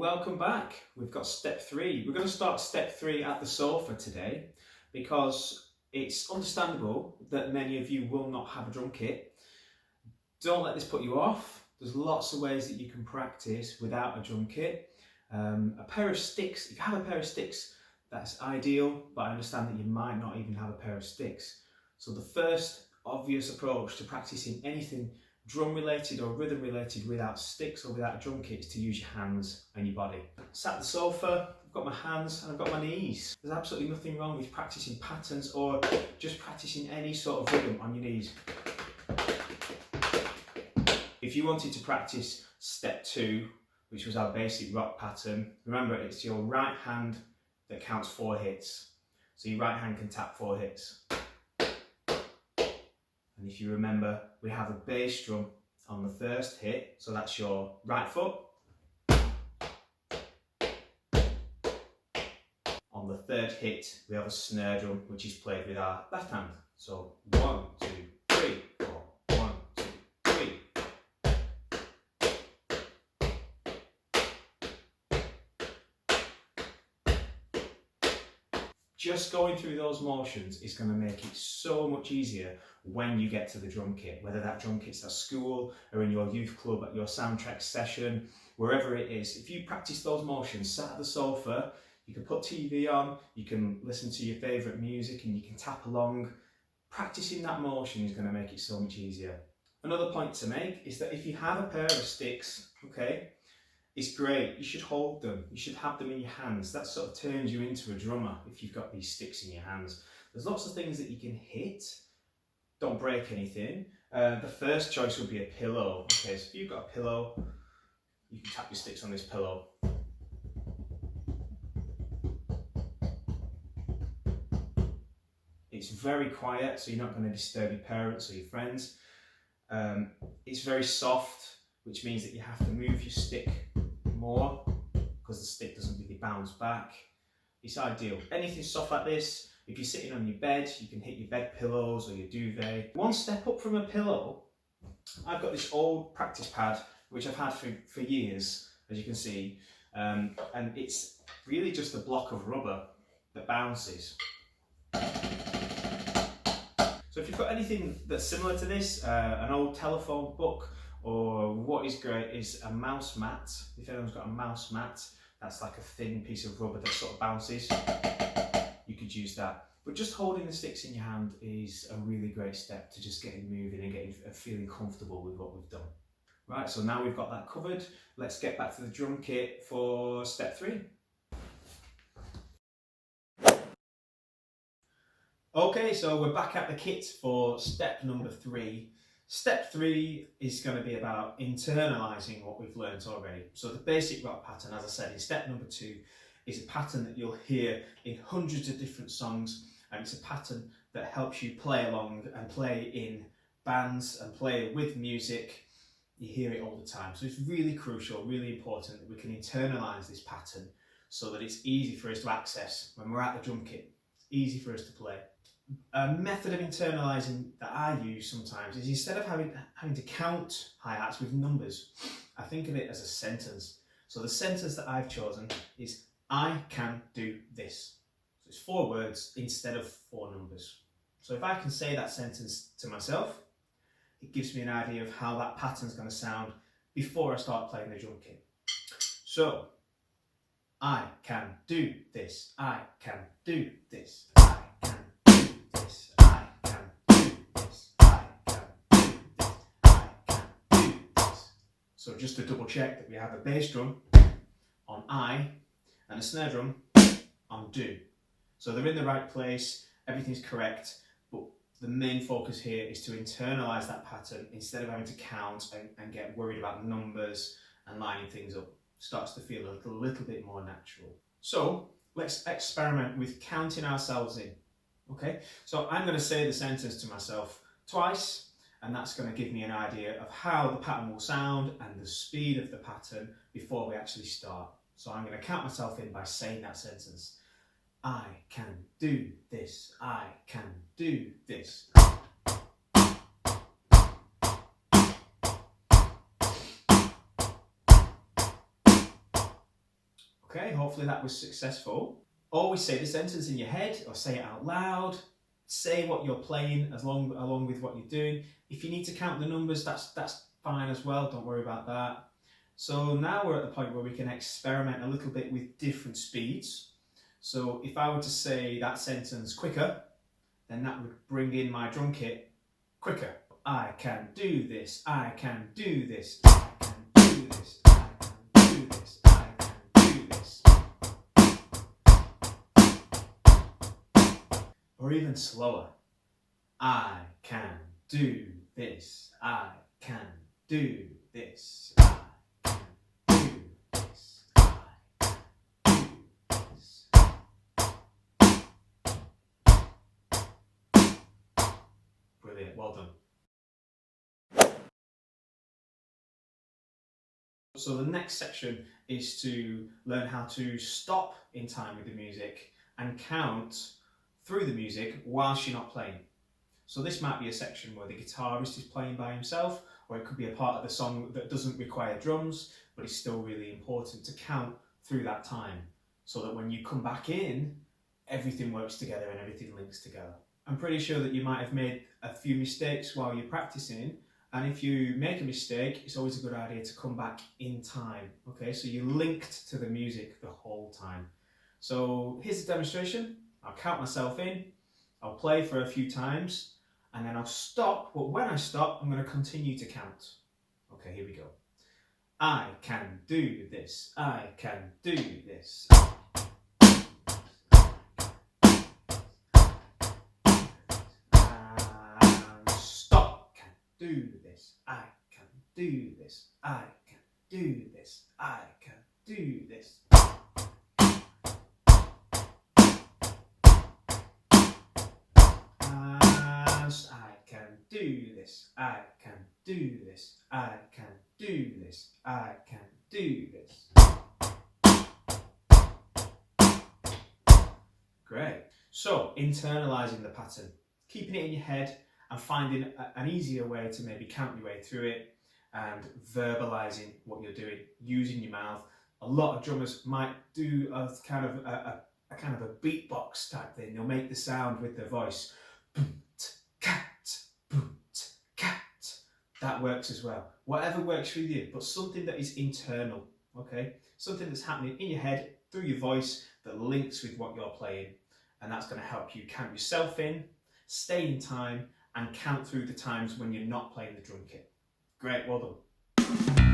welcome back. We've got step 3. We're going to start step 3 at the sofa today because it's understandable that many of you will not have a drum kit. Don't let this put you off. There's lots of ways that you can practice without a drum kit. A pair of sticks, if you have a pair of sticks, that's ideal, but I understand that you might not even have a pair of sticks. So the first obvious approach to practicing anything drum related or rhythm related without sticks or without a drum kit is to use your hands and your body. Sat at the sofa, I've got my hands and I've got my knees. There's absolutely nothing wrong with practicing patterns or just practicing any sort of rhythm on your knees. If you wanted to practice step 2, which was our basic rock pattern, remember it's your right hand that counts 4 hits. So your right hand can tap 4 hits. And if you remember, we have a bass drum on the first hit, so that's your right foot. On the third hit, we have a snare drum, which is played with our left hand. So 1, 2, 3, 4, 1, 2, 3. Just going through those motions is going to make it so much easier when you get to the drum kit, whether that drum kit's at school or in your youth club, at your soundtrack session, wherever it is. If you practice those motions, sat at the sofa, you can put TV on, you can listen to your favourite music and you can tap along. Practicing that motion is going to make it so much easier. Another point to make is that if you have a pair of sticks, okay, it's great, you should hold them, you should have them in your hands. That sort of turns you into a drummer if you've got these sticks in your hands. There's lots of things that you can hit, don't break anything. The first choice would be a pillow. Okay, so if you've got a pillow, you can tap your sticks on this pillow. It's very quiet, so you're not going to disturb your parents or your friends. It's very soft, which means that you have to move your stick more because the stick doesn't really bounce back. It's ideal. Anything soft like this, if you're sitting on your bed, you can hit your bed pillows or your duvet. One step up from a pillow, I've got this old practice pad which I've had for years, as you can see, and it's really just a block of rubber that bounces. So if you've got anything that's similar to this, an old telephone book, or what is great is a mouse mat. If anyone's got a mouse mat, that's like a thin piece of rubber that sort of bounces. You could use that. But just holding the sticks in your hand is a really great step to just getting moving and getting feeling comfortable with what we've done. Right, so now we've got that covered, let's get back to the drum kit for step 3. Okay, so we're back at the kit for step number 3. Step 3 is going to be about internalising what we've learnt already. So the basic rock pattern, as I said, in step number 2, is a pattern that you'll hear in hundreds of different songs, and it's a pattern that helps you play along and play in bands and play with music. You hear it all the time. So it's really crucial, really important that we can internalise this pattern so that it's easy for us to access when we're at the drum kit. It's easy for us to play. A method of internalising that I use sometimes is instead of having to count hi-hats with numbers, I think of it as a sentence. So the sentence that I've chosen is, I can do this. So it's 4 words instead of 4 numbers. So if I can say that sentence to myself, it gives me an idea of how that pattern's going to sound before I start playing the drum kit. So, I can do this, I can do this, I can do this, I can do this, I can do this, I can do this. So just to double check that we have a bass drum on I and a snare drum on do. So they're in the right place, everything's correct, but the main focus here is to internalise that pattern instead of having to count and get worried about numbers and lining things up. Starts to feel a little bit more natural. So let's experiment with counting ourselves in. Okay, so I'm going to say the sentence to myself twice, and that's going to give me an idea of how the pattern will sound and the speed of the pattern before we actually start. So I'm going to count myself in by saying that sentence. I can do this, I can do this. Okay, hopefully that was successful. Always say the sentence in your head or say it out loud. Say what you're playing along with what you're doing. If you need to count the numbers, that's fine as well. Don't worry about that. So now we're at the point where we can experiment a little bit with different speeds. So if I were to say that sentence quicker, then that would bring in my drum kit quicker. I can do this, I can do this, I can do this, I can do this, I can do this. Or even slower. I can do this, I can do this, I can do this, I can do this. Brilliant, well done. So the next section is to learn how to stop in time with the music and count through the music whilst you're not playing. So this might be a section where the guitarist is playing by himself, or it could be a part of the song that doesn't require drums, but it's still really important to count through that time so that when you come back in, everything works together and everything links together. I'm pretty sure that you might have made a few mistakes while you're practicing, and if you make a mistake, it's always a good idea to come back in time. Okay, so you're linked to the music the whole time. So here's a demonstration. I'll count myself in, I'll play for a few times, and then I'll stop, but when I stop, I'm going to continue to count. Okay, here we go. I can do this, I can do this. And stop, can do this, I can do this, I can do this, I can do this. I can do this, I can do this, I can do this, I can do this. Great. So, internalising the pattern, keeping it in your head and finding an easier way to maybe count your way through it and verbalising what you're doing, using your mouth. A lot of drummers might do a kind of a beatbox type thing. They'll make the sound with their voice. That works as well. Whatever works for you, but something that is internal, okay? Something that's happening in your head, through your voice, that links with what you're playing. And that's going to help you count yourself in, stay in time, and count through the times when you're not playing the drum kit. Great, well done.